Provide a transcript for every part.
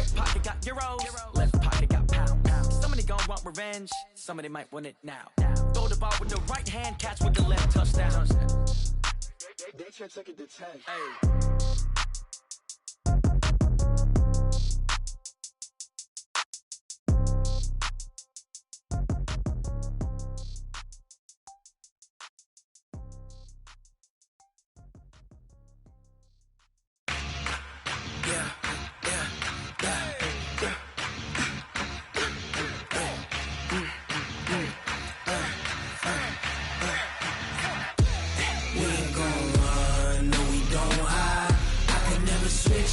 Right pocket got euros, left pocket got pounds. Somebody gon' want revenge, somebody might want it now. Throw the ball with the right hand, catch with the left, touchdown. They can't take it to 10. Hey.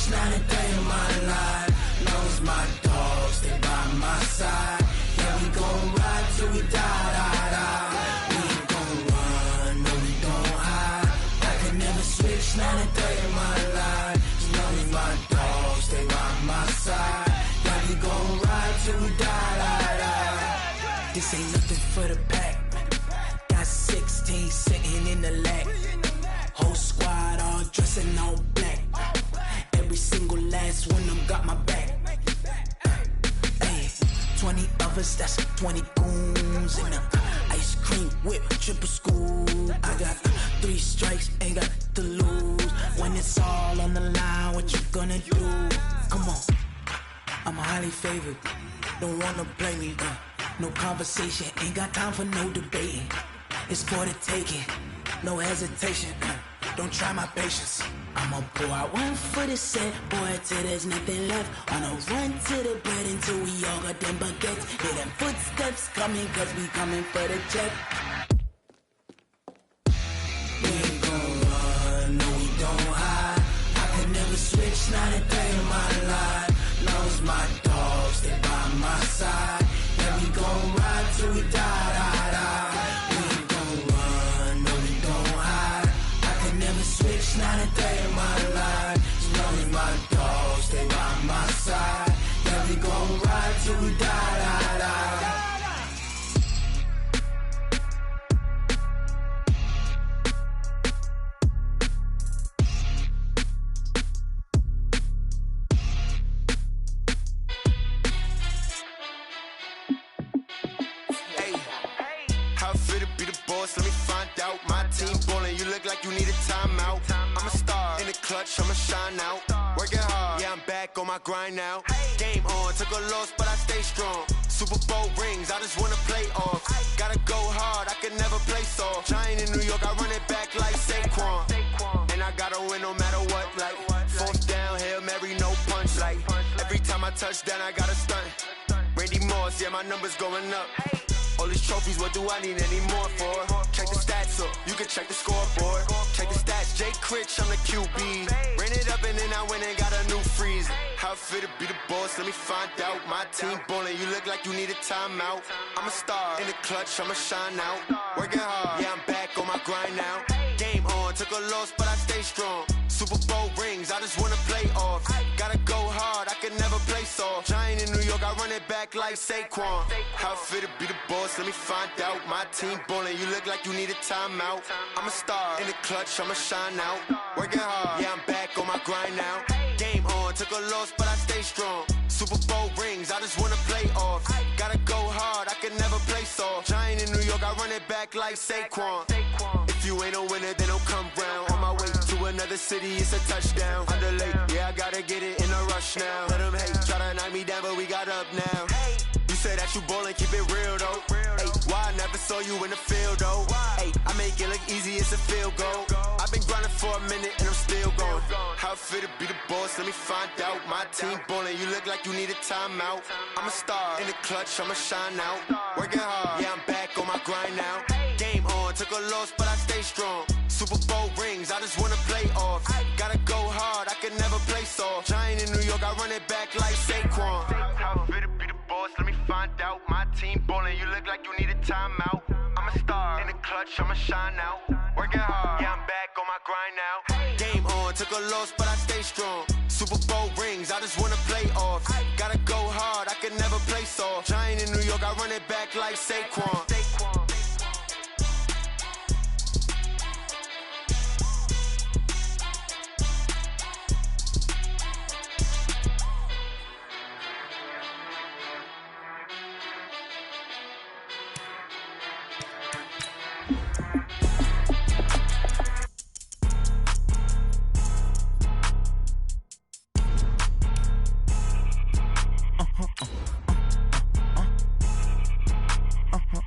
Not a day in my life. Knows my dogs, stay by my side. Yeah, we gon' ride till we die. We ain't gon' run, no, we gon' hide. I can never switch, not a day in my life. Knows my dogs, stay by my side. Yeah, we gon' ride till we die. This ain't nothing for the pack. Got 16 sitting in the lap. Whole squad all dressing all black. Every single last one of them got my back. Ay, 20 of us, that's 20 goons. In the ice cream whip, triple school. I got 3 strikes, ain't got to lose. When it's all on the line, what you gonna do? Come on, I'm highly favored. Don't wanna play me, no conversation. Ain't got time for no debating. It's for the taking, no hesitation. Don't try my patience. I'ma pour out one for the set, boy, till there's nothing left. On a run to the bread until we all got them baguettes. Hear them footsteps coming, cause we coming for the check. We ain't gon' run, no, we don't hide. I can never switch, not a day in my life. Knows my dogs, stay by my side. Yeah, we gon' ride till we die. We ain't gon' run, no, we don't hide. I can never switch, not a day in my life. As long as my dogs stay by my side. Yeah, we gon' ride till we die. Let me find out. My team ballin', you look like you need a timeout. I'm a star in the clutch, I'ma shine out. Working hard, yeah, I'm back on my grind now. Game on, took a loss, but I stay strong. Super Bowl rings, I just wanna play off. Gotta go hard, I can never play soft. Giant in New York, I run it back like Saquon. And I gotta win no matter what, like 4th down, Hail Mary, no punch. Like every time I touch down, I gotta stunt. Randy Moss, yeah, my numbers going up. All these trophies, what do I need any more for? Check the stats up, you can check the scoreboard. Check the stats, Jake Critch, I'm the QB. Ran it up and then I went and got a new freeze. How it feel to be the boss, let me find out. My team ballin', you look like you need a timeout. I'm a star in the clutch, I'ma shine out. Working hard, yeah, I'm back on my grind now. Game on, took a loss, but I stay strong. Super Bowl rings, I just wanna play off. Gotta go hard, I can never play soft. Giant in New York, I run it back like Saquon. How it feel to be the boss, let me find out. My team ballin', you look like you need a timeout. I'm a star in the clutch, I'ma shine out. Working hard, yeah, I'm back on my grind now. Game on, took a loss, but I stay strong. Super Bowl rings, I just wanna play off. Gotta go hard, I can never play soft. Giant in New York, I run it back like Saquon. If you ain't a winner, then don't come round. On my way to another city, it's a touchdown. Under late, yeah, I gotta get it in a rush now. Let them hate, try to knock me down, but we got up now. You say that you ballin', keep it real though. Hey, why I never saw you in the field though? Hey, I make it look easy, it's a field goal. I've been grinding for a minute and I'm still going. How it feel to be the boss, let me find out. My team ballin', you look like you need a timeout. I'm a star in the clutch, I'ma shine out. Working hard, yeah, I'm back on my grind now. Game on, took a loss, but I stay strong. Super Bowl rings, I just wanna play off. Gotta go hard, I can never play soft. Giant in New York, I run it back like Saquon. How it feel to be the boss, let me find out. My team ballin', you look like you need a timeout. I'm a star in the clutch, I'ma shine out. Working hard, yeah, I'm back on my grind now. Game on, took a loss, but I stay strong. Super Bowl rings, I just wanna play off. Gotta go hard, I can never play soft. Giant in New York, I run it back like Saquon.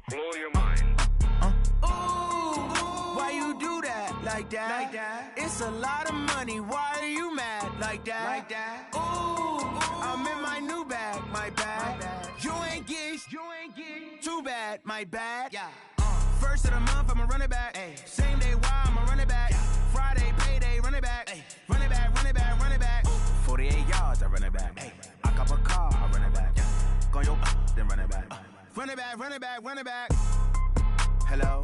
Blow your mind. Why you do that like that? It's a lot of money. Why are you mad like that? Ooh, I'm in my new bag, my bad. You ain't get too bad, my bad. Yeah. First of the month, I'ma run it back. Ay. Same day, why I'ma run it back. Friday, payday, run it back. Ay. Run it back, run it back, run it back. 48 yards, I run it back. Ay. I cop a car, I run it back. Go your then run it back. Run it back, run it back, run it back. Hello?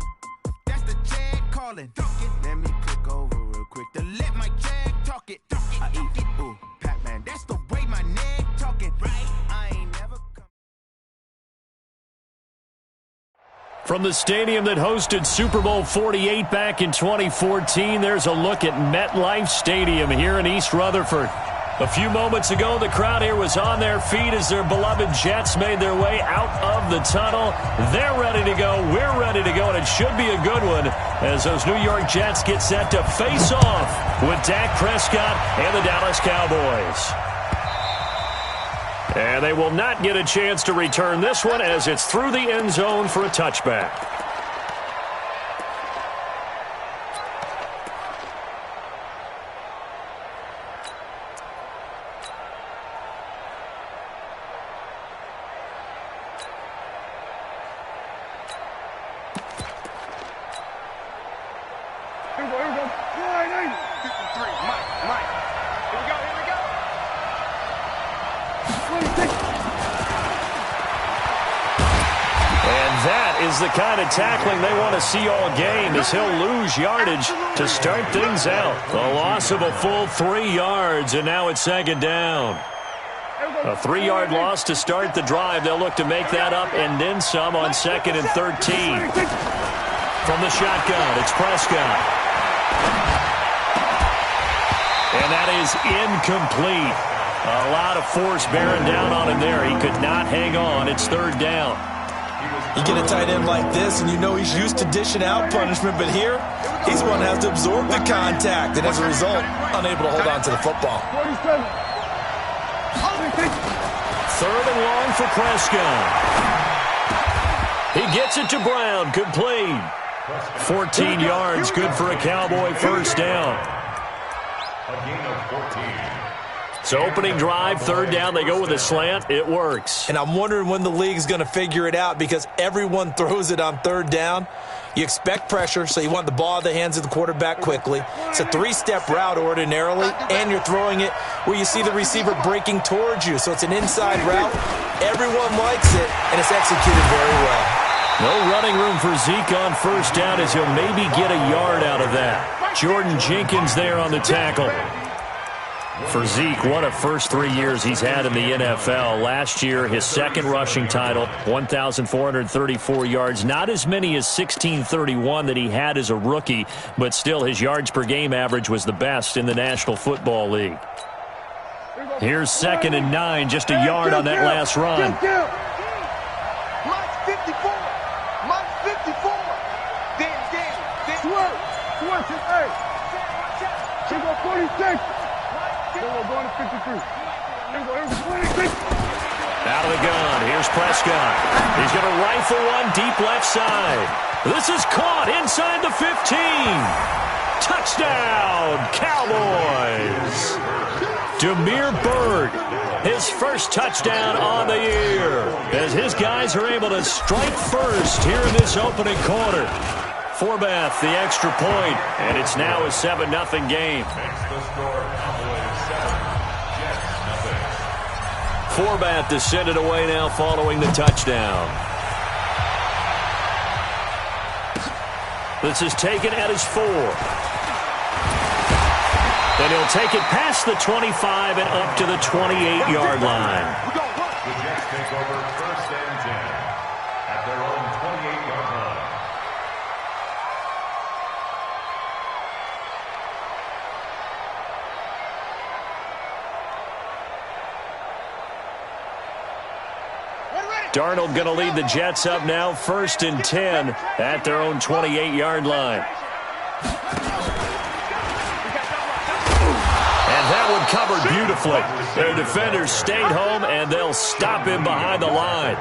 That's the jag calling. Let me click over real quick to let my jag talk it. I eat it, ooh, Pac-Man. That's the way my neck talking. Right? I ain't never come. From the stadium that hosted Super Bowl 48 back in 2014, there's a look at MetLife Stadium here in East Rutherford. A few moments ago, the crowd here was on their feet as their beloved Jets made their way out of the tunnel. They're ready to go. We're ready to go, and it should be a good one as those New York Jets get set to face off with Dak Prescott and the Dallas Cowboys. And they will not get a chance to return this one as it's through the end zone for a touchback. The kind of tackling they want to see all game as he'll lose yardage to start things out. The loss of a full 3 yards, and now it's second down. A 3-yard loss to start the drive. They'll look to make that up and then some on 2nd and 13. From the shotgun, it's Prescott. And that is incomplete. A lot of force bearing down on him there. He could not hang on. It's 3rd down. You get a tight end like this, and you know he's used to dishing out punishment, but here, he's one that has to absorb the contact, and as a result, unable to hold on to the football. 3rd and long for Prescott. He gets it to Brown, complete. 14 yards, good for a Cowboy first down. A gain of 14. So opening drive, 3rd down, they go with a slant. It works. And I'm wondering when the league's going to figure it out because everyone throws it on 3rd down. You expect pressure, so you want the ball in the hands of the quarterback quickly. It's a 3-step route ordinarily, and you're throwing it where you see the receiver breaking towards you. So it's an inside route. Everyone likes it, and it's executed very well. No running room for Zeke on first down as he'll maybe get a yard out of that. Jordan Jenkins there on the tackle. For Zeke, what a first 3 years he's had in the NFL. Last year, his 2nd rushing title, 1,434 yards. Not as many as 1,631 that he had as a rookie, but still his yards per game average was the best in the National Football League. Here's 2nd and 9, just a yard on that last run. Mine's 54. Mine's 54. Damn. Swerve. Hey. She go 46. Going to 53. Out of the gun. Here's Prescott. He's going to rifle one deep left side. This is caught inside the 15. Touchdown, Cowboys. Demir Bird, his first touchdown on the year, as his guys are able to strike first here in this opening quarter. Forbath, the extra point, and it's now a 7-0 game. Forbath to send it away now following the touchdown. This is taken at his 4. Then he'll take it past the 25 and up to the 28-yard line. The Jets take over 1st and 10 at their own 28-yard line. Darnold going to lead the Jets up now, 1st and 10 at their own 28-yard line. And that one covered beautifully. Their defenders stayed home, and they'll stop him behind the line.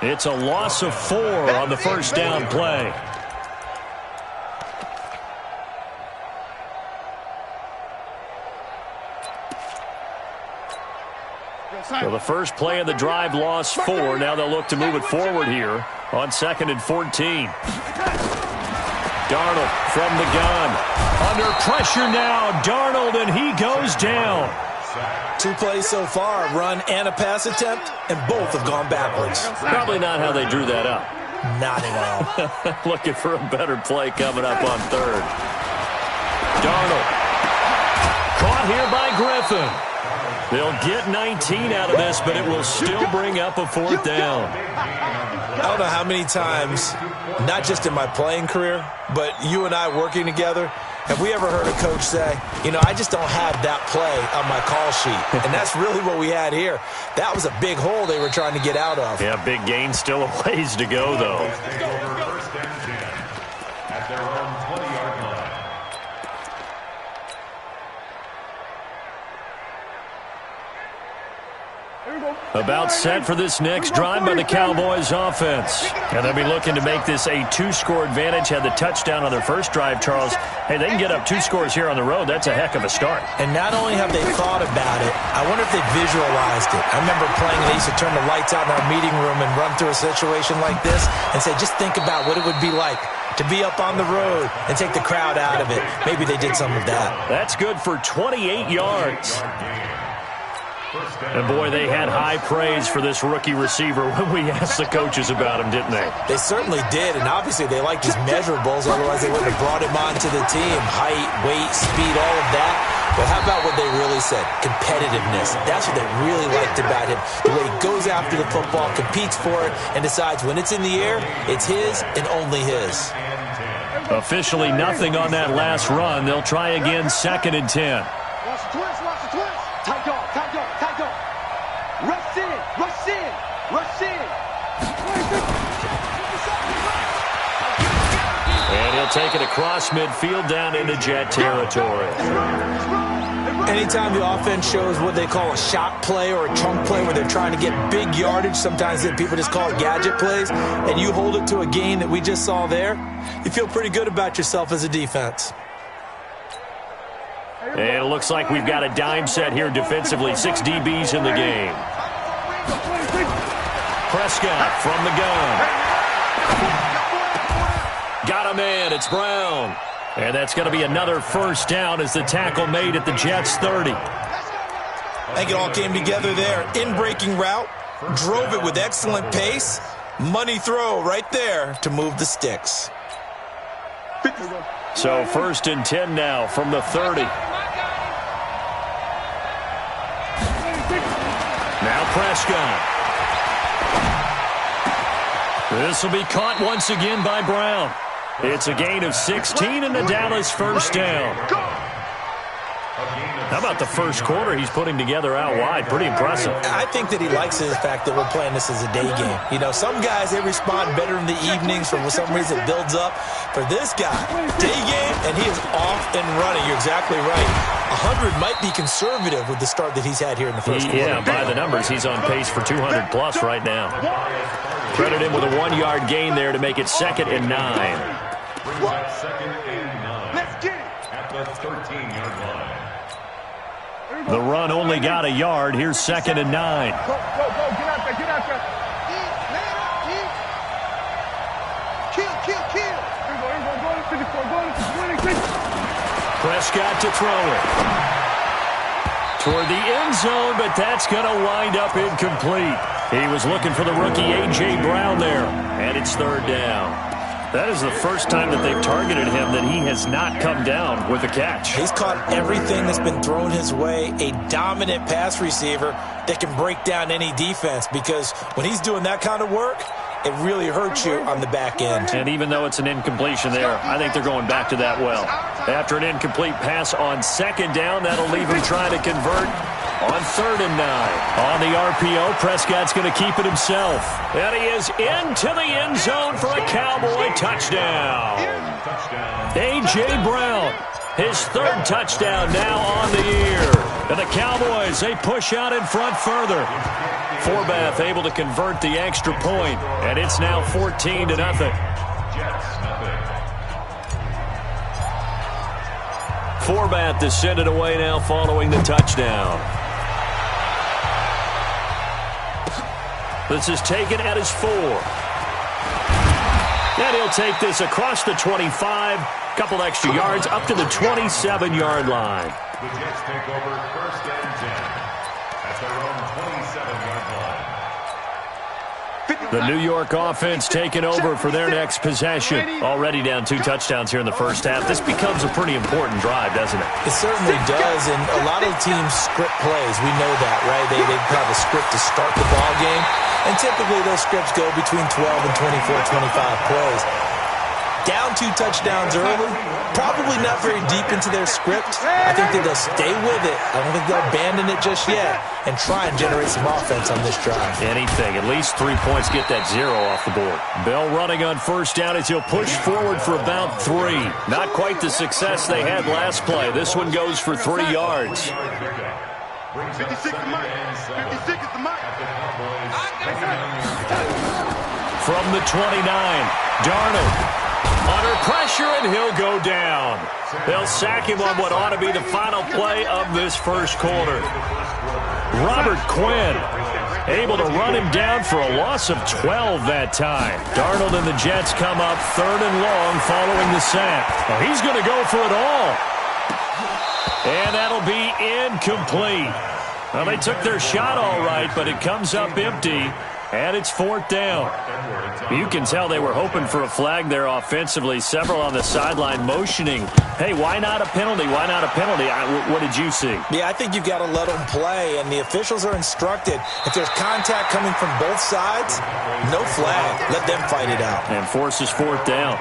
It's a loss of 4 on the first down play. So the first play of the drive lost 4. Now they'll look to move it forward here on 2nd and 14. Darnold from the gun. Under pressure now, Darnold, and he goes down. 2 plays so far, a run and a pass attempt, and both have gone backwards. Probably not how they drew that up. Not at all. Looking for a better play coming up on 3rd. Darnold. Caught here by Griffin. They'll get 19 out of this, but it will still bring up a 4th down. I don't know how many times, not just in my playing career, but you and I working together, have we ever heard a coach say, you know, I just don't have that play on my call sheet. And that's really what we had here. That was a big hole they were trying to get out of. Yeah, big gain, still a ways to go, though. At their own 20-yard line. About set for this next drive by the Cowboys offense. And they'll be looking to make this a 2-score advantage. Had the touchdown on their first drive, Charles. Hey, they can get up 2 scores here on the road. That's a heck of a start. And not only have they thought about it, I wonder if they visualized it. I remember playing, they used to turn the lights out in our meeting room and run through a situation like this and say, just think about what it would be like to be up on the road and take the crowd out of it. Maybe they did some of that. That's good for 28 yards. And, boy, they had high praise for this rookie receiver when we asked the coaches about him, didn't they? They certainly did, and obviously they liked his measurables. Otherwise, they wouldn't have brought him onto the team. Height, weight, speed, all of that. But how about what they really said? Competitiveness. That's what they really liked about him. The way he goes after the football, competes for it, and decides when it's in the air, it's his and only his. Officially nothing on that last run. They'll try again, 2nd and 10. Watch the twist, watch the twist. Tight dog, tight dog, tight dog. Rush in, rush in, rush in. And he'll take it across midfield down into Jet territory. Anytime the offense shows what they call a shot play or a chunk play where they're trying to get big yardage, sometimes people just call it gadget plays, and you hold it to a gain that we just saw there, you feel pretty good about yourself as a defense. And it looks like we've got a dime set here defensively. 6 DBs in the game. Prescott from the gun. Got a man. It's Brown. And that's going to be another first down as the tackle made at the Jets' 30. I think it all came together there. In-breaking route. Drove it with excellent pace. Money throw right there to move the sticks. So 1st and 10 now from the 30. Now Prescott. This will be caught once again by Brown. It's a gain of 16 and the Dallas first down. How about the first quarter he's putting together out wide? Pretty impressive. I think that he likes the fact that we're playing this as a day game. You know, some guys, they respond better in the evenings. For some reason, it builds up. For this guy, day game, and he is off and running. You're exactly right. 100 might be conservative with the start that he's had here in the first quarter. Yeah, by the numbers, he's on pace for 200-plus right now. Credit him with a 1-yard gain there to make it 2nd and 9. 2nd and 9. Let's get it. At the 13-yard line. The run only got a yard. Here's 2nd and 9. Go, get out there, get out there. Kill. Here we go, go to 54, go to 26. Prescott to throw it. Toward the end zone, but that's going to wind up incomplete. He was looking for the rookie A.J. Brown there, and it's 3rd down. That is the first time that they've targeted him that he has not come down with a catch. He's caught everything that's been thrown his way, a dominant pass receiver that can break down any defense, because when he's doing that kind of work, it really hurts you on the back end. And even though it's an incompletion there, I think they're going back to that well. After an incomplete pass on 2nd down, that'll leave him trying to convert on 3rd and 9. On the RPO, Prescott's going to keep it himself. And he is into the end zone for a Cowboy touchdown. A.J. Brown, his 3rd touchdown now on the year. And the Cowboys, they push out in front further. Forbath able to convert the extra point, and it's now 14-0. Forbath to send it away now following the touchdown. This is taken at his 4. And he'll take this across the 25, couple extra yards up to the 27-yard line. The Jets take over 1st and 10 at their own 27-yard line. The New York offense taking over for their next possession. Already down 2 touchdowns here in the first half. This becomes a pretty important drive, doesn't it? It certainly does, and a lot of teams script plays. We know that, right? They have a script to start the ball game, and typically those scripts go between 12 and 24, 25 plays. Down 2 touchdowns early, probably not very deep into their script. I think that they'll stay with it. I don't think they'll abandon it just yet and try and generate some offense on this drive. Anything. At least 3 points, get that 0 off the board. Bell running on 1st down as he'll push forward for about 3. Not quite the success they had last play. This one goes for 3 yards. 56 is the mark. 56 is the mark. From the 29, Darnold. Under pressure, and he'll go down. They'll sack him on what ought to be the final play of this first quarter. Robert Quinn able to run him down for a loss of 12 that time. Darnold and the Jets come up 3rd and long following the sack. Well, he's going to go for it all. And that'll be incomplete. Well, they took their shot all right, but it comes up empty. And it's 4th down. You can tell they were hoping for a flag there offensively. Several on the sideline motioning. Hey, why not a penalty? Why not a penalty? What did you see? Yeah, I think you've got to let them play, and the officials are instructed. If there's contact coming from both sides, no flag. Let them fight it out. And forces 4th down.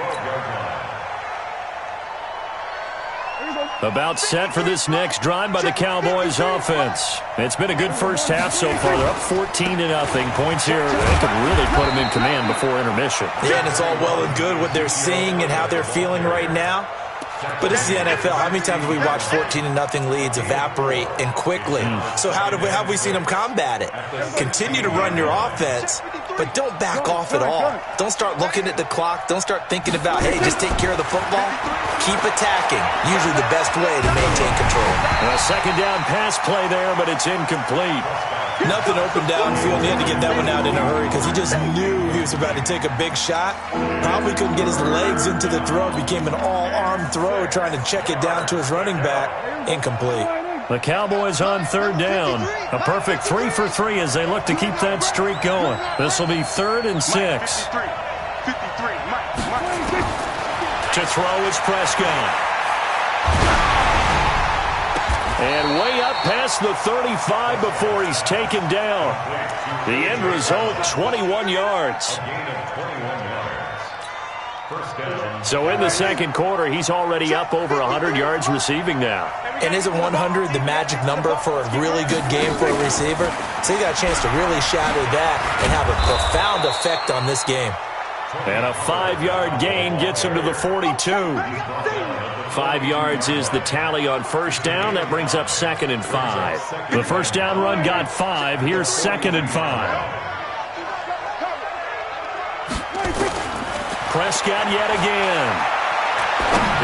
About set for this next drive by the Cowboys offense. It's been a good first half so far. They're up 14-0. Points here, they could really put them in command before intermission. Yeah, and it's all well and good what they're seeing and how they're feeling right now. But this is the NFL. How many times have we watched 14-0 leads evaporate and quickly? So how have we seen them combat it? Continue to run your offense, but don't back off at all. Don't start looking at the clock. Don't start thinking about, hey, just take care of the football. Keep attacking. Usually the best way to maintain control. A 2nd down pass play there, but it's incomplete. Nothing open downfield. He had to get that one out in a hurry because he just knew he was about to take a big shot. Probably couldn't get his legs into the throw. It became an all-arm throw trying to check it down to his running back. Incomplete. The Cowboys on 3rd down. A perfect 3 for 3 as they look to keep that streak going. This will be 3rd and 6. To throw is Prescott. And way up past the 35 before he's taken down. The end result, 21 yards. So in the 2nd quarter, he's already up over 100 yards receiving now. And isn't 100 the magic number for a really good game for a receiver? So he got a chance to really shatter that and have a profound effect on this game. And a 5-yard gain gets him to the 42. 5 yards is the tally on 1st down. That brings up 2nd and 5. The 1st down run got 5. Here's 2nd and 5. Prescott yet again.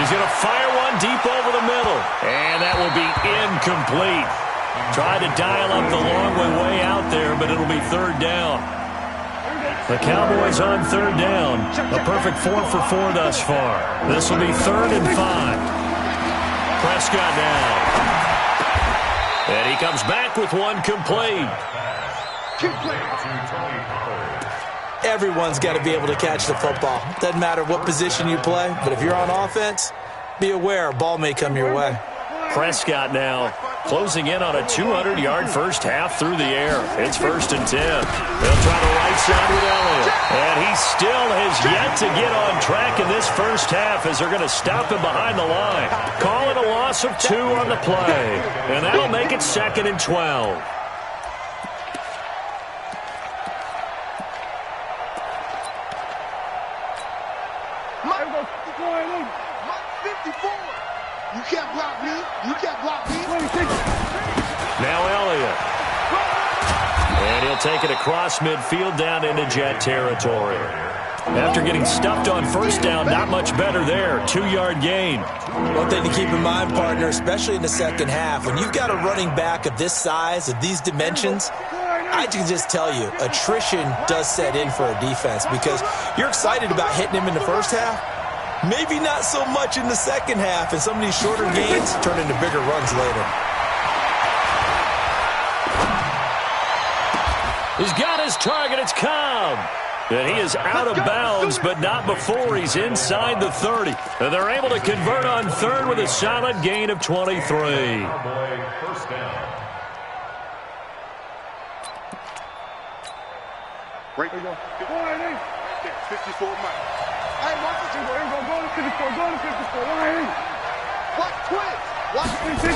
He's going to fire one deep over the middle. And that will be incomplete. Tried to dial up the long way out there, but it'll be 3rd down. The Cowboys on 3rd down. A perfect 4 for 4 thus far. This will be 3rd and 5. Prescott now. And he comes back with one complete. Everyone's got to be able to catch the football. Doesn't matter what position you play, but if you're on offense, be aware a ball may come your way. Prescott now closing in on a 200-yard first half through the air. It's 1st and 10. They'll try the right side with Elliott. And he still has yet to get on track in this first half as they're going to stop him behind the line. Call it a loss of 2 on the play. And that'll make it 2nd and 12. You can't block me. You can't block me. Now Elliott. And he'll take it across midfield down into Jet territory. After getting stuffed on first down, not much better there. 2-yard gain. One thing to keep in mind, partner, especially in the second half, when you've got a running back of this size, of these dimensions, I can just tell you, attrition does set in for a defense because you're excited about hitting him in the first half. Maybe not so much in the second half, and some of these shorter gains turn into bigger runs later. He's got his target. It's Cobb. And he is out of bounds, but not before he's inside the 30. And they're able to convert on 3rd with a solid gain of 23. First down. Right. 54 miles. Hey, watch it. Go to 54. Go to 54. Watch twist. Watch 56.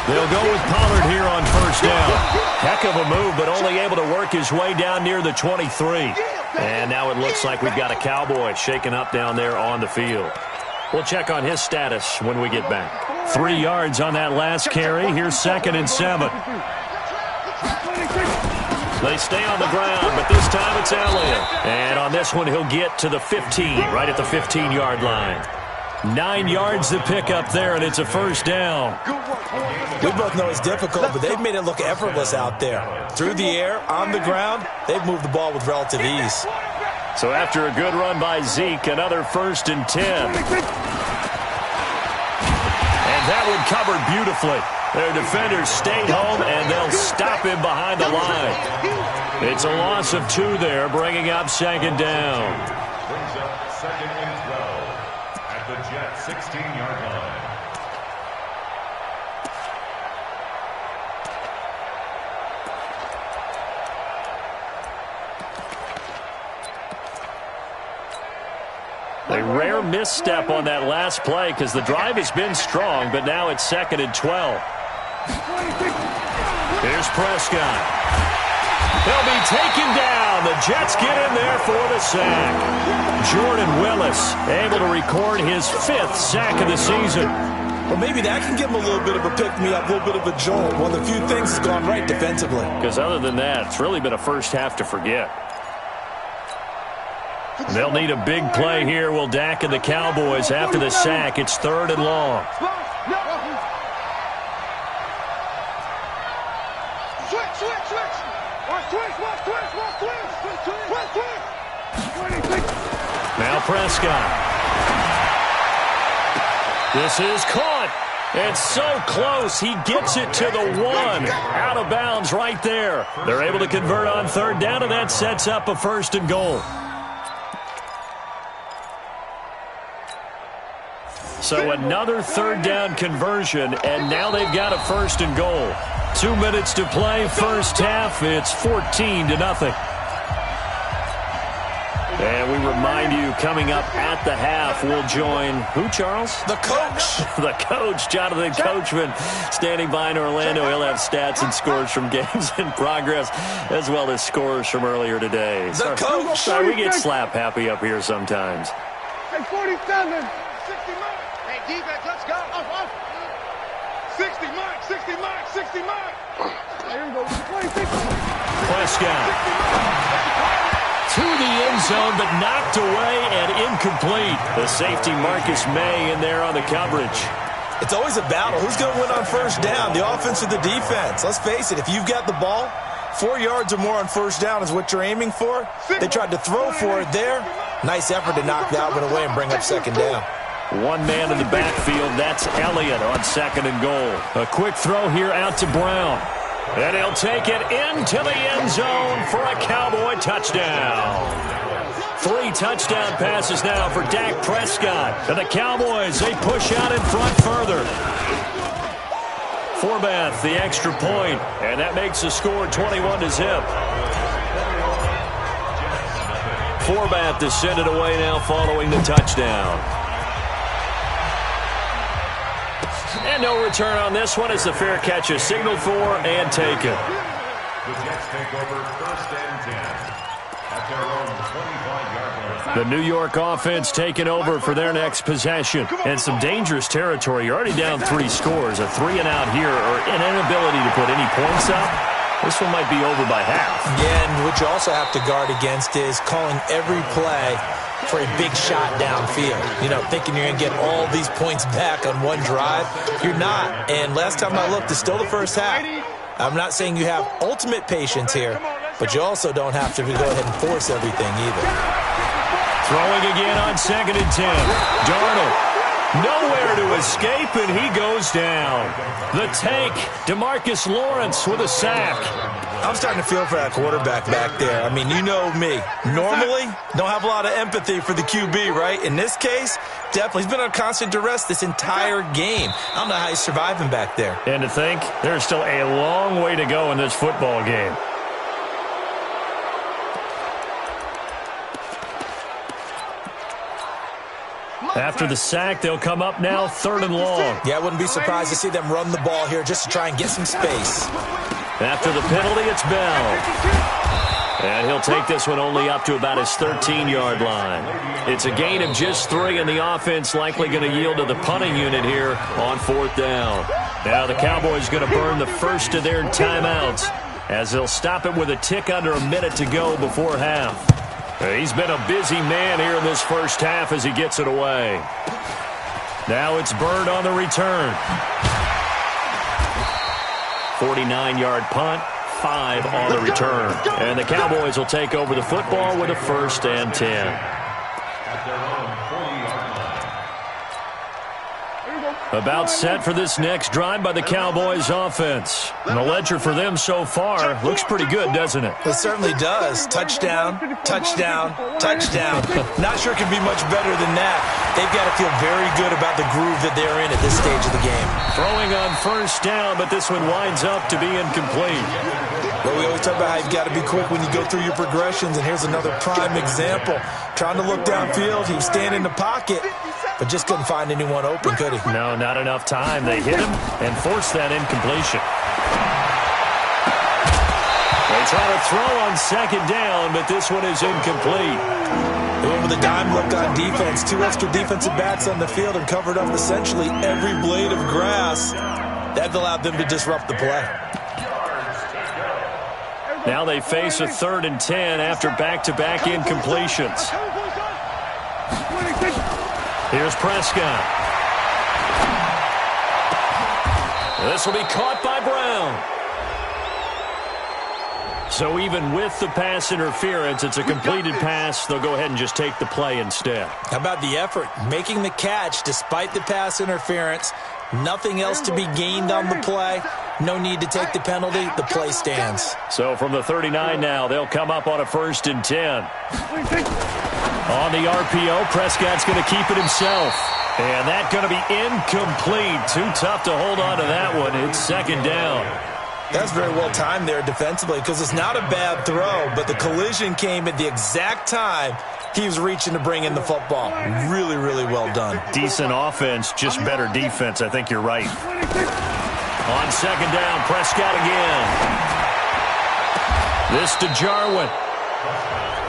They'll go with Pollard here on first down. Heck of a move, but only able to work his way down near the 23. And now it looks like we've got a Cowboy shaken up down there on the field. We'll check on his status when we get back. 3 yards on that last carry. Here's 2nd and 7. They stay on the ground, but this time it's Elliott. And on this one, he'll get to the 15, right at the 15-yard line. 9 yards to pick up there, and it's a first down. We both know it's difficult, but they've made it look effortless out there. Through the air, on the ground, they've moved the ball with relative ease. So after a good run by Zeke, another 1st and 10. And that one covered beautifully. Their defenders stayed home, and they'll stop him behind the line. It's a loss of 2 there, bringing up 2nd down. Brings up 2nd and 12 at the Jet 16-yard line. A rare misstep on that last play because the drive has been strong, but now it's 2nd and 12. Here's Prescott. He'll be taken down. The Jets get in there for the sack. Jordan Willis able to record his 5th sack of the season. Well, maybe that can give him a little bit of a pick-me-up, a little bit of a jolt. One of the few things has gone right defensively. Because other than that, it's really been a first half to forget. They'll need a big play here, will Dak and the Cowboys after the sack. It's 3rd and long. Now Prescott. This is caught. It's so close. He gets it to the 1. Out of bounds right there. They're able to convert on 3rd down, and that sets up a 1st and goal. So another 3rd down conversion, and now they've got a 1st and goal. 2 minutes to play, first half. It's 14-0. And we remind you, coming up at the half, we'll join who, Charles? The coach. The coach, Jonathan Coachman, standing by in Orlando. He'll have stats and scores from games in progress, as well as scores from earlier today. The coach. Sorry, we get slap happy up here sometimes. Hey, 47. 60 mark. Hey, defense, let's go. Off. 60 mark, 60 mark, 60 mark. Here we go. 26. Prescott. To the end zone, but knocked away and incomplete. The safety Marcus May in there on the coverage. It's always a battle. Who's going to win on first down, the offense or the defense? Let's face it, if you've got the ball, 4 yards or more on first down is what you're aiming for. They tried to throw for it there. Nice effort to knock that one away and bring up 2nd down. One man in the backfield, that's Elliott on 2nd and goal. A quick throw here out to Brown. And he'll take it into the end zone for a Cowboy touchdown. 3 touchdown passes now for Dak Prescott. And the Cowboys, they push out in front further. Forbath, the extra point, and that makes the score 21-0. Forbath to send it away now following the touchdown. And no return on this one as the fair catch is signaled for and taken. The Jets take over 1st and 10 at their own 25-yard line. The New York offense taking over for their next possession. And some dangerous territory. You're already down 3 scores. A 3-and-out here or an inability to put any points up. This one might be over by half. Yeah, and what you also have to guard against is calling every play for a big shot downfield. You know, thinking you're going to get all these points back on one drive. You're not. And last time I looked, it's still the first half. I'm not saying you have ultimate patience here, but you also don't have to go ahead and force everything either. Throwing again on 2nd and 10. Darnold. Nowhere to escape, and he goes down. The tank, DeMarcus Lawrence with a sack. I'm starting to feel for that quarterback back there. I mean, you know me. Normally, don't have a lot of empathy for the QB, right? In this case, definitely. He's been on constant duress this entire game. I don't know how he's surviving back there. And to think, there's still a long way to go in this football game. After the sack, they'll come up now 3rd and long. Yeah, I wouldn't be surprised to see them run the ball here just to try and get some space. After the penalty, it's Bell. And he'll take this one only up to about his 13-yard line. It's a gain of just 3, and the offense likely going to yield to the punting unit here on 4th down. Now the Cowboys going to burn the first of their timeouts as they'll stop it with a tick under a minute to go before half. He's been a busy man here in this first half as he gets it away. Now it's Bird on the return. 49-yard punt, 5 on the return. And the Cowboys will take over the football with a 1st and 10. At their own 40-yard line. About set for this next drive by the Cowboys offense. And the ledger for them so far looks pretty good, doesn't it? It certainly does. Touchdown, touchdown, touchdown. Not sure it can be much better than that. They've got to feel very good about the groove that they're in at this stage of the game. Throwing on 1st down, but this one winds up to be incomplete. Well, we always talk about how you've got to be quick when you go through your progressions, and here's another prime example. Trying to look downfield, he was standing in the pocket, but just couldn't find anyone open, could he? No, not enough time. They hit him and forced that incompletion. They try to throw on 2nd down, but this one is incomplete. They went with a dime look on defense. 2 extra defensive backs on the field and covered up essentially every blade of grass. That allowed them to disrupt the play. Now they face a 3rd and 10 after back-to-back incompletions. Here's Prescott. This will be caught by Brown. So even with the pass interference, it's a completed pass. They'll go ahead and just take the play instead. How about the effort? Making the catch despite the pass interference. Nothing else to be gained on the play. No need to take the penalty. The play stands. So from the 39 now, they'll come up on a 1st and 10. On the RPO, Prescott's going to keep it himself. And that's going to be incomplete. Too tough to hold on to that one. It's 2nd down. That's very well timed there defensively because it's not a bad throw, but the collision came at the exact time he was reaching to bring in the football. Really, really well done. Decent offense, just better defense. I think you're right. On 2nd down, Prescott again. This to Jarwin.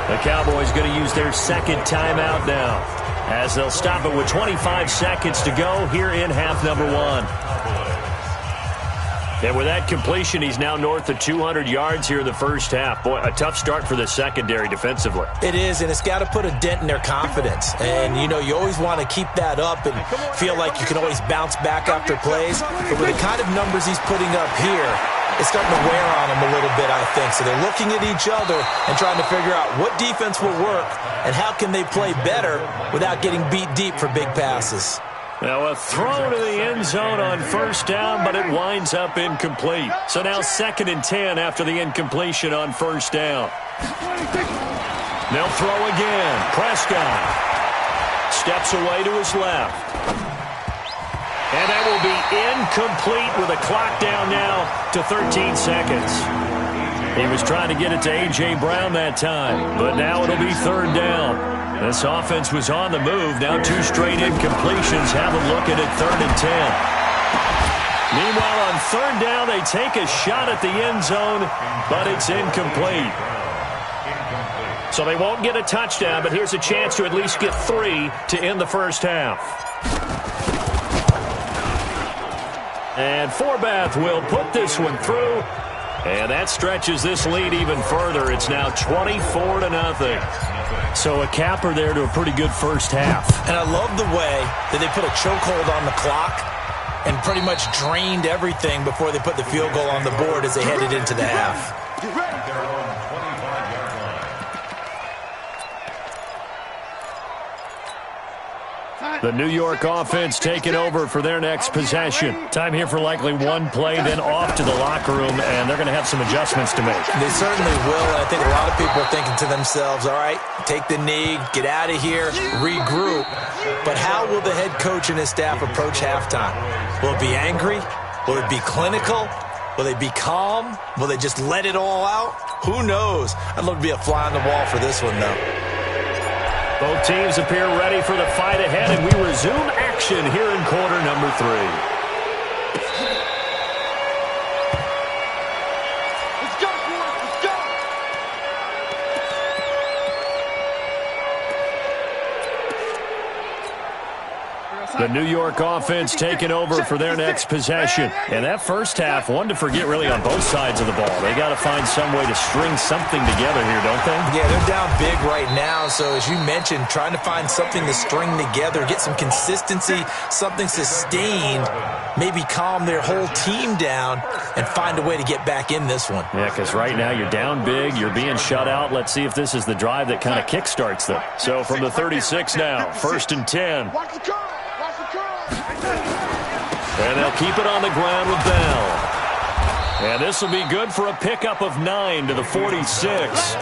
The Cowboys going to use their 2nd timeout now as they'll stop it with 25 seconds to go here in half number 1. And with that completion, he's now north of 200 yards here in the first half. Boy, a tough start for the secondary defensively. It is, and it's got to put a dent in their confidence. And, you know, you always want to keep that up and feel like you can always bounce back after plays. But with the kind of numbers he's putting up here, it's starting to wear on them a little bit, I think. So they're looking at each other and trying to figure out what defense will work and how can they play better without getting beat deep for big passes. Now a throw to the end zone on 1st down, but it winds up incomplete. So now 2nd and 10 after the incompletion on 1st down. They'll throw again. Prescott steps away to his left. And that will be incomplete with a clock down now to 13 seconds. He was trying to get it to A.J. Brown that time, but now it'll be third down. This offense was on the move. Now 2 straight incompletions have them looking at 3rd and 10. Meanwhile, on third down, they take a shot at the end zone, but it's incomplete. So they won't get a touchdown, but here's a chance to at least get 3 to end the first half. And Forbath will put this one through. And that stretches this lead even further. It's now 24-0. So a capper there to a pretty good first half. And I love the way that they put a chokehold on the clock and pretty much drained everything before they put the field goal on the board as they headed into the half. The New York offense taking over for their next possession. Time here for likely one play, then off to the locker room, and they're going to have some adjustments to make. They certainly will, and I think a lot of people are thinking to themselves, all right, take the knee, get out of here, regroup. But how will the head coach and his staff approach halftime? Will it be angry? Will it be clinical? Will they be calm? Will they just let it all out? Who knows? I'd love to be a fly on the wall for this one, though. Both teams appear ready for the fight ahead, and we resume action here in quarter number 3. Let's go, boys. Let's go. The New York offense taking over for their next possession. And that first half, one to forget really on both sides of the ball. They got to find some way to string something together here, don't they? Yeah, they're down big right now. So as you mentioned, trying to find something to string together, get some consistency, something sustained, maybe calm their whole team down and find a way to get back in this one. Yeah, because right now you're down big, you're being shut out. Let's see if this is the drive that kind of kickstarts them. So from the 36 now, 1st and 10. Watch the curl. Watch the curl. And they'll keep it on the ground with Bell. And this will be good for a pickup of 9 to the 46.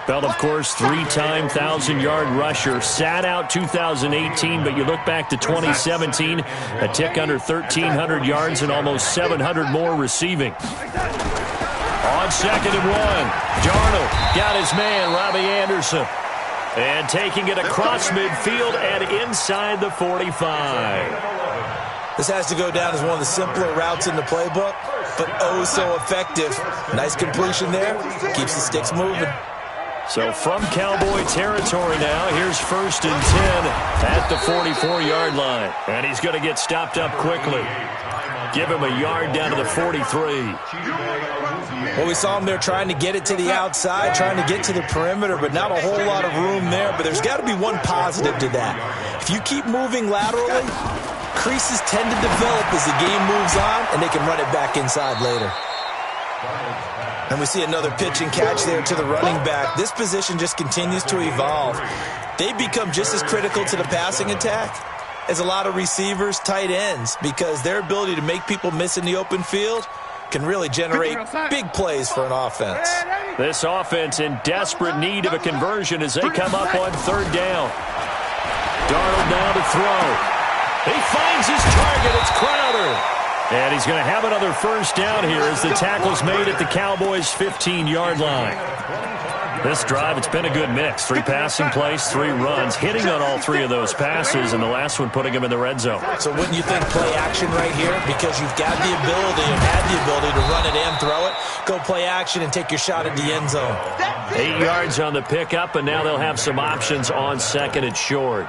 Bell, of course, 3-time 1,000-yard rusher. Sat out 2018, but you look back to 2017, a tick under 1,300 yards and almost 700 more receiving. On 2nd and 1, Darnold got his man, Robbie Anderson. And taking it across midfield and inside the 45. This has to go down as one of the simpler routes in the playbook, but oh so effective. Nice completion there. Keeps the sticks moving. So from Cowboy territory now, here's 1st and 10 at the 44-yard line. And he's going to get stopped up quickly. Give him a yard down to the 43. Well, we saw him there trying to get it to the outside, trying to get to the perimeter, but not a whole lot of room there. But there's got to be one positive to that. If you keep moving laterally, creases tend to develop as the game moves on, and they can run it back inside later. And we see another pitch and catch there to the running back. This position just continues to evolve. They become just as critical to the passing attack as a lot of receivers, tight ends, because their ability to make people miss in the open field can really generate big plays for an offense. This offense in desperate need of a conversion as they come up on 3rd down. Darnold now to throw. He finds his target. It's Crowder. And he's going to have another first down here as the tackle's made at the Cowboys' 15-yard line. This drive, it's been a good mix. 3 passing plays, 3 runs, hitting on all 3 of those passes, and the last one putting him in the red zone. So wouldn't you think play action right here? Because you've got the ability and had the ability to run it and throw it. Go play action and take your shot at the end zone. 8 yards on the pickup, and now they'll have some options on 2nd and short.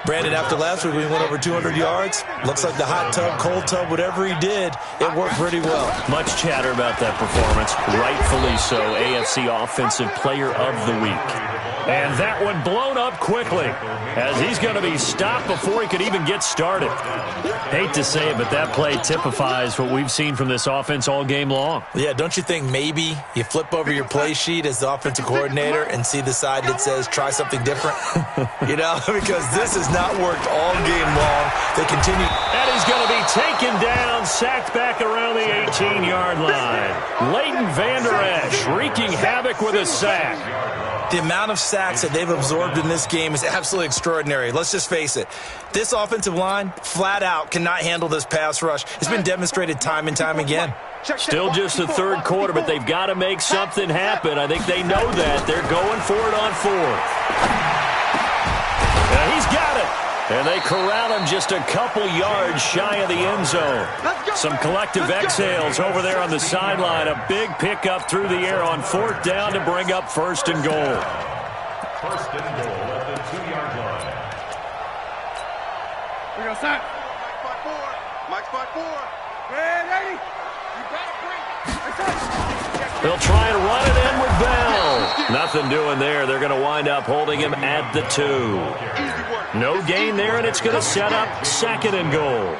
Brandon, after last week, we went over 200 yards. Looks like the hot tub, cold tub, whatever he did, it worked pretty well. Much chatter about that performance. Rightfully so. AFC Offensive Player of the Week. And that one blown up quickly as he's going to be stopped before he could even get started. Hate to say it, but that play typifies what we've seen from this offense all game long. Yeah, don't you think maybe you flip over your play sheet as the offensive coordinator and see the side that says try something different? You know, because this has not worked all game long. They continue. And he's going to be taken down, sacked back around the 18-yard line. Leighton Vander Esch wreaking havoc with a sack. The amount of sacks that they've absorbed in this game is absolutely extraordinary. Let's just face it. This offensive line, flat out, cannot handle this pass rush. It's been demonstrated time and time again. Still just the third quarter, but they've got to make something happen. I think they know that. They're going for it on fourth. He's got it. And they corral him just a couple yards shy of the end zone. Some collective exhales over there on the sideline. A big pickup through the air on fourth down to bring up first and goal. First and goal at the 2-yard line. We go, son. Mike's 5-4. Ready? You got it, Brink. They'll try and run it in with Bell. Nothing doing there. They're going to wind up holding him at the 2. No gain there, and it's going to set up second and goal.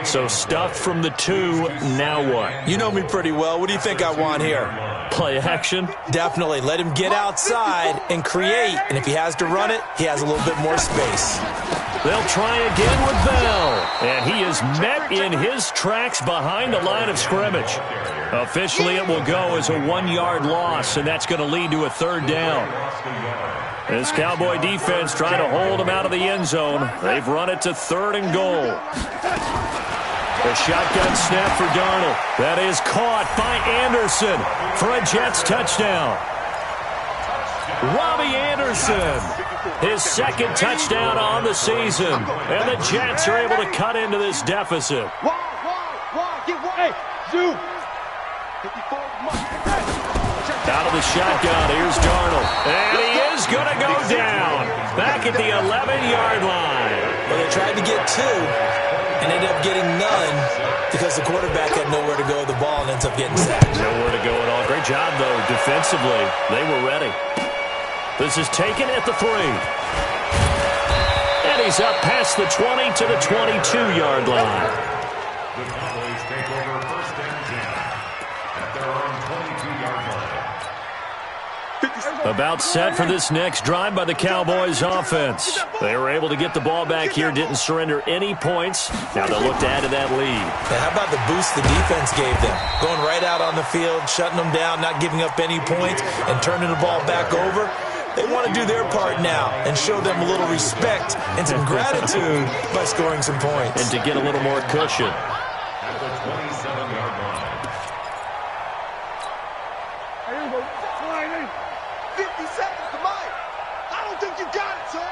So stuffed from the 2, now what? You know me pretty well. What do you think I want here? Play action? Definitely. Let him get outside and create. And if he has to run it, he has a little bit more space. They'll try again with Bell. And he is met in his tracks behind the line of scrimmage. Officially, it will go as a 1-yard loss, and that's going to lead to a third down. This Cowboy defense trying to hold him out of the end zone. They've run it to third and goal. A shotgun snap for Darnold. That is caught by Anderson for a Jets touchdown. Robbie Anderson, his second touchdown on the season. And the Jets are able to cut into this deficit. Out of the shotgun, here's Darnold. And he is going to go down. Back at the 11-yard line. Well, they tried to get 2 and ended up getting none because the quarterback had nowhere to go with the ball and ends up getting sacked. Nowhere to go at all. Great job, though, defensively. They were ready. This is taken at the 3. And he's up past the 20 to the 22-yard line. The Cowboys take over first and 10 at their own 22-yard line. About set for this next drive by the Cowboys offense. They were able to get the ball back here, didn't surrender any points. Now they'll look to add to that lead. And how about the boost the defense gave them? Going right out on the field, shutting them down, not giving up any points, and turning the ball back over. They want to do their part now and show them a little respect and some gratitude by scoring some points. And to get a little more cushion. At the 27-yard line. 50 seconds to Mike. I don't think you got it, son.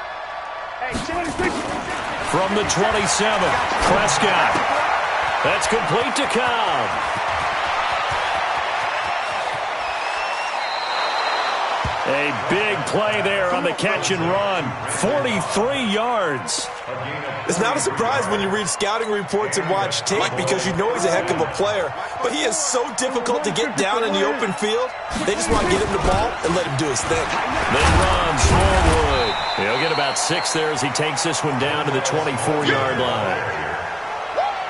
Hey, 26. From the 27, Prescott. That's complete to Cobb. A big play there on the catch and run. 43 yards. It's not a surprise when you read scouting reports and watch tape because you know he's a heck of a player. But he is so difficult to get down in the open field. They just want to get him the ball and let him do his thing. Then runs Smallwood. He'll get about 6 there as he takes this one down to the 24-yard line.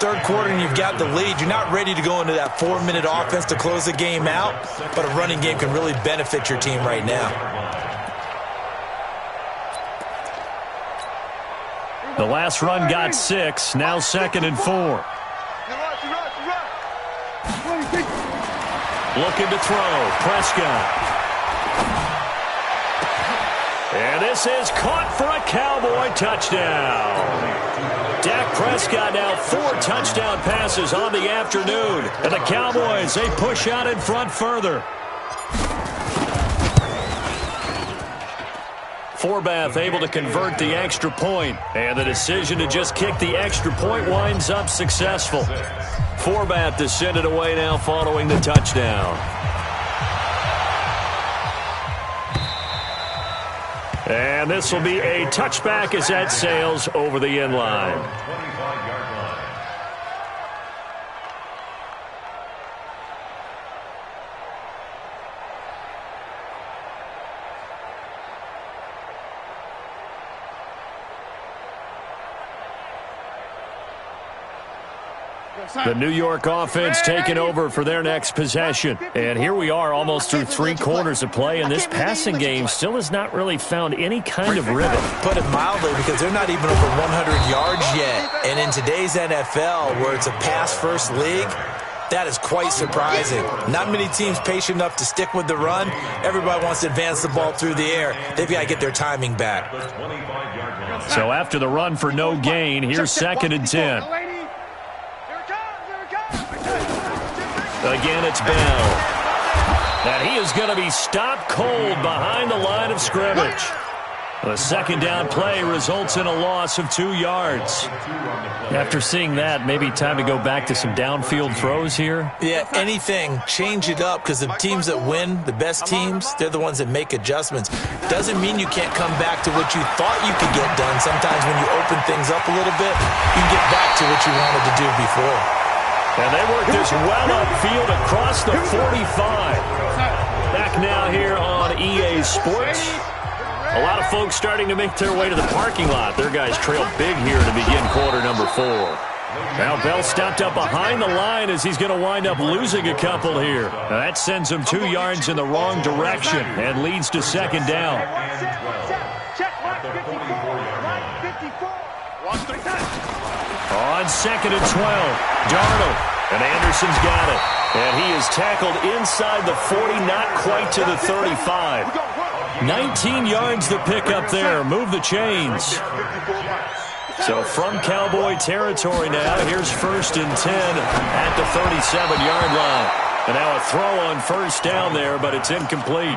Third quarter and you've got the lead. You're not ready to go into that 4-minute offense to close the game out, but a running game can really benefit your team right now. The last run got 6, now 2nd and 4. Looking to throw, Prescott. And this is caught for a Cowboy touchdown. Dak Prescott now 4 touchdown passes on the afternoon. And the Cowboys, they push out in front further. Forbath able to convert the extra point. And the decision to just kick the extra point winds up successful. Forbath to send it away now following the touchdown. And this will be a touchback as that sails over the end line. 25-yard line. The New York offense taking over for their next possession. And here we are almost through 3 quarters of play, and this passing game still has not really found any kind of rhythm. Put it mildly, because they're not even over 100 yards yet. And in today's NFL, where it's a pass-first league, That is quite surprising. Not many teams patient enough to stick with the run. Everybody wants to advance the ball through the air. They've got to get their timing back. So after the run for no gain, here's 2nd and 10. Again, it's Bell. And he is going to be stopped cold behind the line of scrimmage. The 2nd down play results in a loss of 2 yards. After seeing that, maybe time to go back to some downfield throws here? Yeah, anything. Change it up, because the teams that win, the best teams, they're the ones that make adjustments. Doesn't mean you can't come back to what you thought you could get done. Sometimes when you open things up a little bit, you can get back to what you wanted to do before. And they work this well upfield across the 45. Back now here on EA Sports. A lot of folks starting to make their way to the parking lot. Their guys trail big here to begin quarter number 4. Now Bell stopped up behind the line as he's going to wind up losing a couple here. Now that sends him 2 yards in the wrong direction and leads to 2nd down. On 2nd and 12, Darnold, and Anderson's got it. And he is tackled inside the 40, not quite to the 35. 19 yards to pick up there. Move the chains. So from Cowboy territory now, here's 1st and 10 at the 37-yard line. And now a throw on 1st down there, but it's incomplete.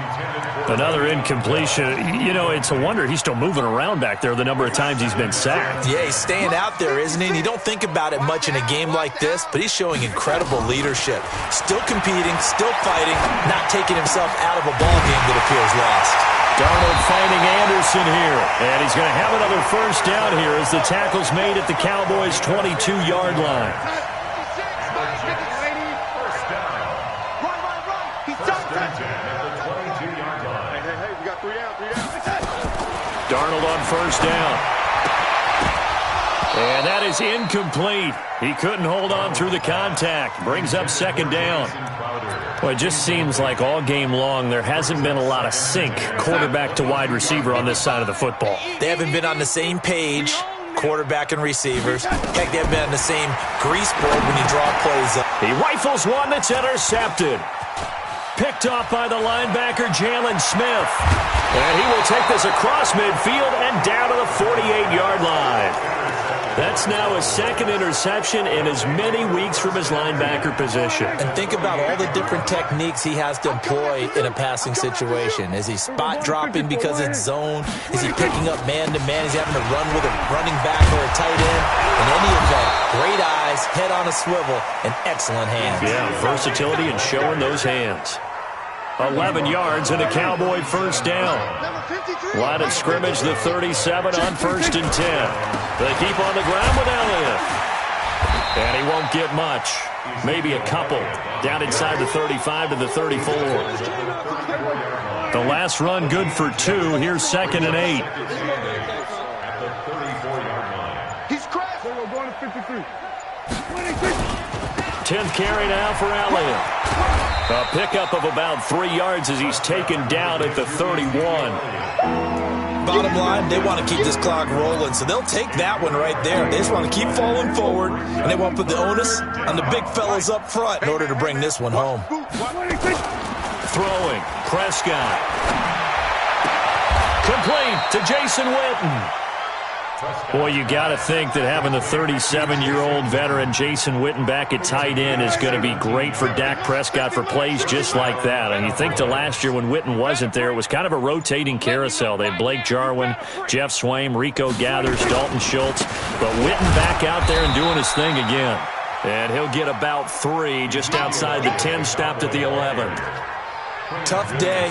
Another incompletion. You know, it's a wonder he's still moving around back there the number of times he's been sacked. Yeah, he's staying out there, isn't he? And you don't think about it much in a game like this, but he's showing incredible leadership. Still competing, still fighting, not taking himself out of a ball game that appears lost. Darnold finding Anderson here, and he's going to have another 1st down here as the tackle's made at the Cowboys' 22-yard line. Darnold on 1st down. And that is incomplete. He couldn't hold on through the contact. Brings up 2nd down. Well, it just seems like all game long there hasn't been a lot of sync quarterback to wide receiver on this side of the football. They haven't been on the same page, quarterback and receivers. Heck, they haven't been on the same grease board when you draw plays up. He rifles one that's intercepted. Picked off by the linebacker, Jalen Smith. And he will take this across midfield and down to the 48-yard line. That's now his 2nd interception in as many weeks from his linebacker position. And think about all the different techniques he has to employ in a passing situation. Is he spot dropping because it's zone? Is he picking up man-to-man? Is he having to run with a running back or a tight end? In any event, great eyes, head on a swivel, and excellent hands. Yeah, versatility and showing those hands. 11 yards and a Cowboy 1st down. Line of scrimmage, the 37 on 1st and 10. They keep on the ground with Elliott. And he won't get much. Maybe a couple. Down inside the 35 to the 34. The last run good for 2. Here's 2nd and 8. He's crashed. We're going to 53. 10th carry now for Elliott. A pickup of about 3 yards as he's taken down at the 31. Bottom line, they want to keep this clock rolling, so they'll take that one right there. They just want to keep falling forward, and they want to put the onus on the big fellas up front in order to bring this one home. Throwing, Prescott. Complete to Jason Witten. Boy, you got to think that having the 37-year-old veteran Jason Witten back at tight end is going to be great for Dak Prescott for plays just like that. And you think to last year when Witten wasn't there, it was kind of a rotating carousel. They had Blake Jarwin, Jeff Swaim, Rico Gathers, Dalton Schultz. But Witten back out there and doing his thing again. And he'll get about 3 just outside the 10, stopped at the 11. Tough day,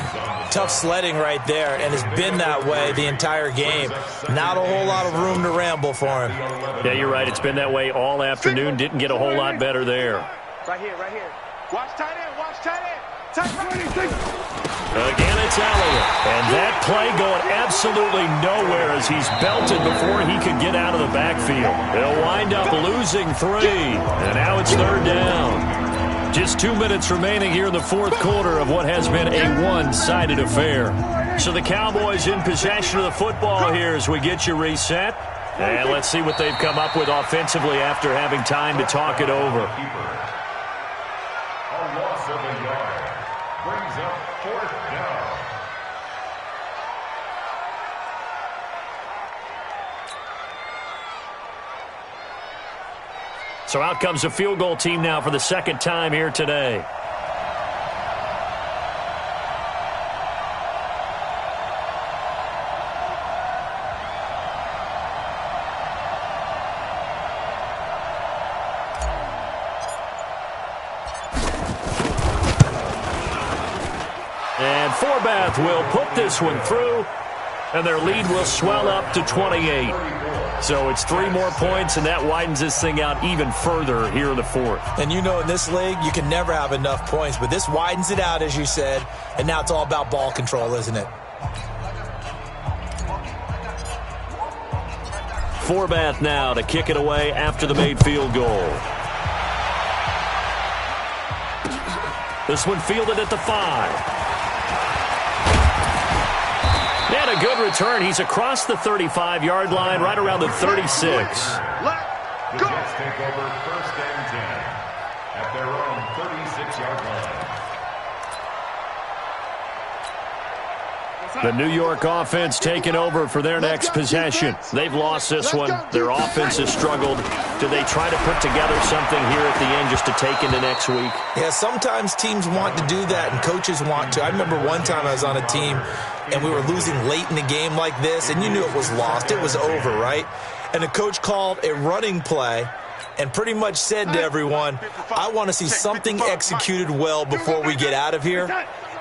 tough sledding right there, and it's been that way the entire game. Not a whole lot of room to ramble for him. Yeah, you're right. It's been that way all afternoon. Didn't get a whole lot better there. Right here, right here. Watch tight end, watch tight end. Again, it's Elliott. And that play going absolutely nowhere as he's belted before he could get out of the backfield. They'll wind up losing 3. And now it's 3rd down. Just 2 minutes remaining here in the 4th quarter of what has been a one-sided affair. So the Cowboys in possession of the football here as we get you reset. And let's see what they've come up with offensively after having time to talk it over. brings up 4th down. So out comes the field goal team now for the second time here today. And Forbath will put this one through, and their lead will swell up to 28. So it's 3 more points, and that widens this thing out even further here in the fourth. And you know in this league, you can never have enough points, but this widens it out, as you said, and now it's all about ball control, isn't it? Forbath now to kick it away after the made field goal. This one fielded at the 5. And a good return. He's across the 35-yard line, right around the 36. The Jets take over 1st and 10 at their own 36-yard line. The New York offense taking over for their next possession. They've lost this one. Their offense has struggled. Do they try to put together something here at the end just to take into next week? Yeah, sometimes teams want to do that and coaches want to. I remember one time I was on a team and we were losing late in the game like this, and you knew it was lost. It was over, right? And the coach called a running play and pretty much said to everyone, I want to see something executed well before we get out of here.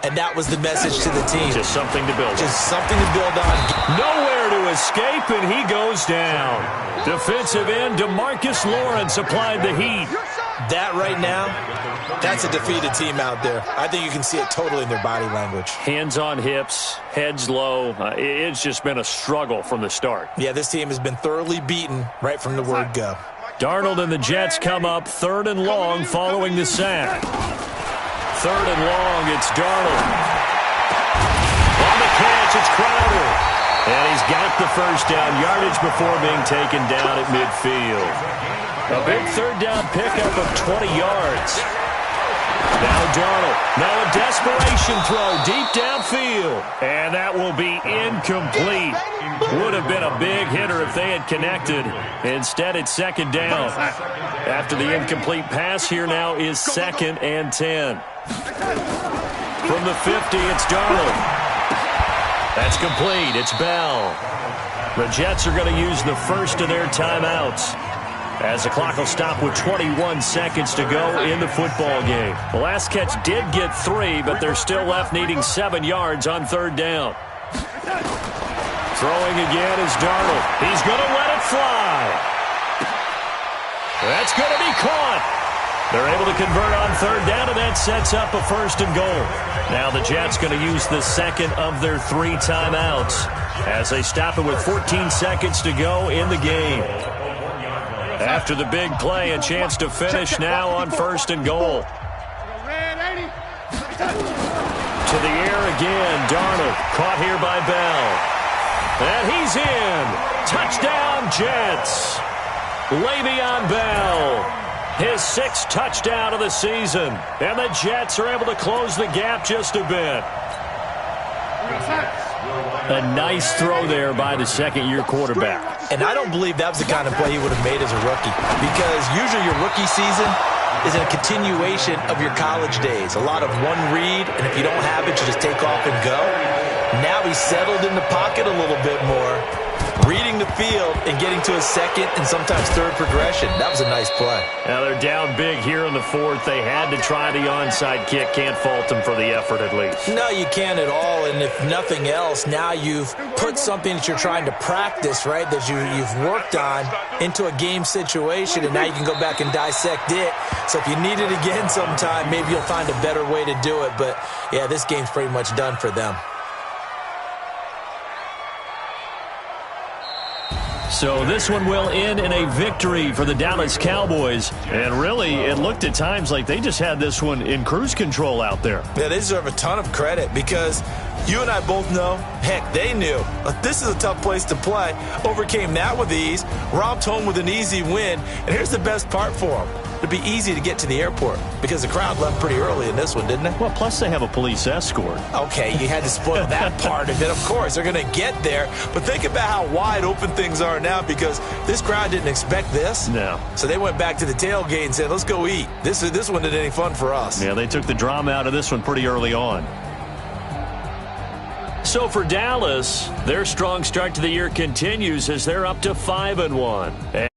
And that was the message to the team. Just something to build on. Just something to build on. Nowhere to escape, and he goes down. Defensive end DeMarcus Lawrence applied the heat. That right now, that's a defeated team out there. I think you can see it totally in their body language. Hands on hips, heads low. It's just been a struggle from the start. Yeah, this team has been thoroughly beaten right from the word go. Darnold and the Jets come up 3rd and long following the sack. 3rd and long, it's Darnold. On the catch, it's Crowder. And he's got the first down yardage before being taken down at midfield. A big 3rd down pickup of 20 yards. Now Darnold. Now a desperation throw deep downfield. And that will be incomplete. Would have been a big hitter if they had connected. Instead, it's 2nd down. After the incomplete pass, here now is 2nd and 10. From the 50, it's Darnold. That's complete. It's Bell. The Jets are going to use the first of their timeouts, as the clock will stop with 21 seconds to go in the football game. The last catch did get 3, but they're still left needing 7 yards on 3rd down. Throwing again is Darnold. He's going to let it fly. That's going to be caught. They're able to convert on 3rd down, and that sets up a 1st and goal. Now the Jets going to use the second of their 3 timeouts as they stop it with 14 seconds to go in the game. After the big play, a chance to finish now on 1st and goal. To the air again, Darnold caught here by Bell. And he's in. Touchdown, Jets. Le'Veon Bell, his 6th touchdown of the season. And the Jets are able to close the gap just a bit. A nice throw there by the second-year quarterback. And I don't believe that was the kind of play he would have made as a rookie, because usually your rookie season is a continuation of your college days. A lot of one read, and if you don't have it, you just take off and go. Now he's settled in the pocket a little bit more, reading the field and getting to his 2nd and sometimes 3rd progression. That was a nice play. Now they're down big here in the 4th. They had to try the onside kick. Can't fault them for the effort at least. No, you can't at all. And if nothing else, now you've put something that you're trying to practice, right, that you've worked on into a game situation, and now you can go back and dissect it. So if you need it again sometime, maybe you'll find a better way to do it. But, yeah, this game's pretty much done for them. So this one will end in a victory for the Dallas Cowboys. And really, it looked at times like they just had this one in cruise control out there. Yeah, they deserve a ton of credit, because you and I both know, heck, they knew, this is a tough place to play. Overcame that with ease, robbed home with an easy win. And here's the best part for them. it'd be easy to get to the airport because the crowd left pretty early in this one, didn't it? Well, plus they have a police escort. Okay, you had to spoil that part of it. Of course, they're going to get there. But think about how wide open things are now because this crowd didn't expect this. No. So they went back to the tailgate and said, let's go eat. This one didn't any fun for us. Yeah, they took the drama out of this one pretty early on. So for Dallas, their strong start to the year continues as they're up to 5-1.